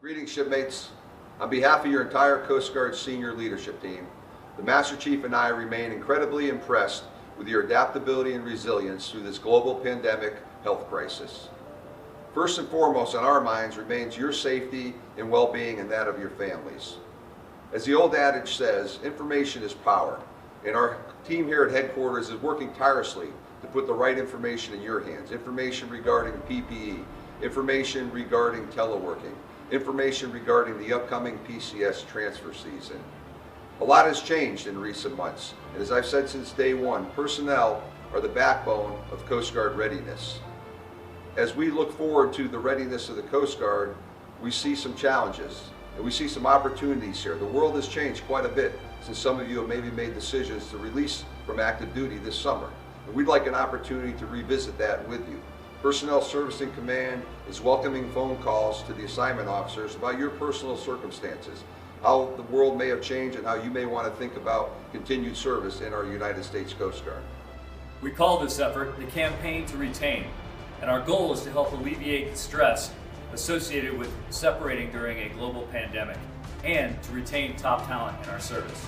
Greetings, shipmates. On behalf of your entire Coast Guard senior leadership team, the Master Chief and I remain incredibly impressed with your adaptability and resilience through this global pandemic health crisis. First and foremost on our minds remains your safety and well-being and that of your families. As the old adage says, information is power, and our team here at headquarters is working tirelessly to put the right information in your hands. Information regarding PPE, information regarding teleworking, information regarding the upcoming PCS transfer season. A lot has changed in recent months, and as I've said since day one, personnel are the backbone of Coast Guard readiness. As we look forward to the readiness of the Coast Guard, we see some challenges and we see some opportunities here. The world has changed quite a bit since some of you have maybe made decisions to release from active duty this summer, and we'd like an opportunity to revisit that with you. Personnel Servicing Command is welcoming phone calls to the assignment officers about your personal circumstances, how the world may have changed, and how you may want to think about continued service in our United States Coast Guard. We call this effort the Campaign to Retain, and our goal is to help alleviate the stress associated with separating during a global pandemic and to retain top talent in our service.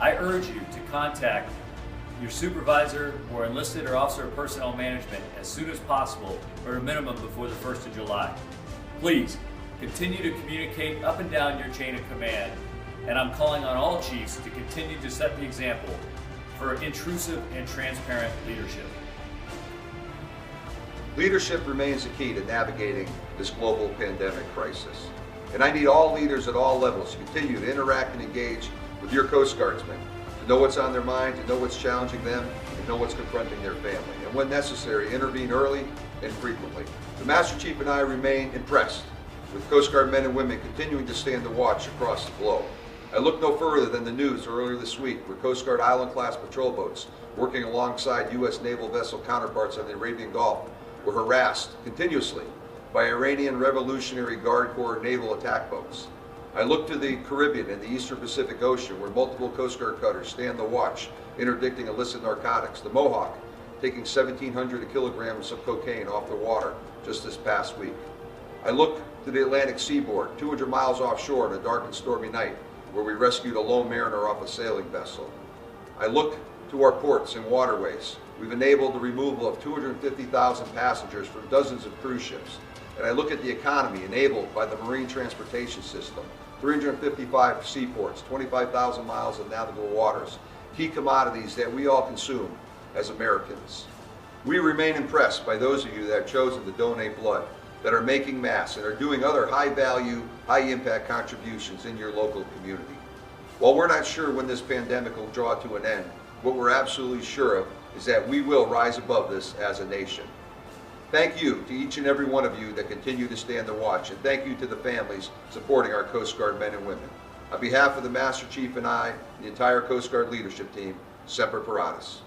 I urge you to contact your supervisor or enlisted or officer of personnel management as soon as possible, or a minimum before the 1st of July. Please continue to communicate up and down your chain of command, and I'm calling on all chiefs to continue to set the example for intrusive and transparent leadership. Leadership remains the key to navigating this global pandemic crisis, and I need all leaders at all levels to continue to interact and engage with your Coast Guardsmen, to know what's on their mind, to know what's challenging them, and know what's confronting their family, and when necessary, intervene early and frequently. The Master Chief and I remain impressed with Coast Guard men and women continuing to stand the watch across the globe. I look no further than the news earlier this week where Coast Guard Island-class patrol boats working alongside U.S. naval vessel counterparts on the Arabian Gulf were harassed continuously by Iranian Revolutionary Guard Corps naval attack boats. I look to the Caribbean and the Eastern Pacific Ocean where multiple Coast Guard cutters stand the watch, interdicting illicit narcotics. The Mohawk taking 1,700 kilograms of cocaine off the water just this past week. I look to the Atlantic seaboard, 200 miles offshore on a dark and stormy night, where we rescued a lone mariner off a sailing vessel. I look to our ports and waterways. We've enabled the removal of 250,000 passengers from dozens of cruise ships. And I look at the economy enabled by the marine transportation system, 355 seaports, 25,000 miles of navigable waters, key commodities that we all consume as Americans. We remain impressed by those of you that have chosen to donate blood, that are making masks, and are doing other high-value, high-impact contributions in your local community. While we're not sure when this pandemic will draw to an end, what we're absolutely sure of is that we will rise above this as a nation. Thank you to each and every one of you that continue to stand the watch, and thank you to the families supporting our Coast Guard men and women. On behalf of the Master Chief and I, the entire Coast Guard leadership team, Semper Paratus.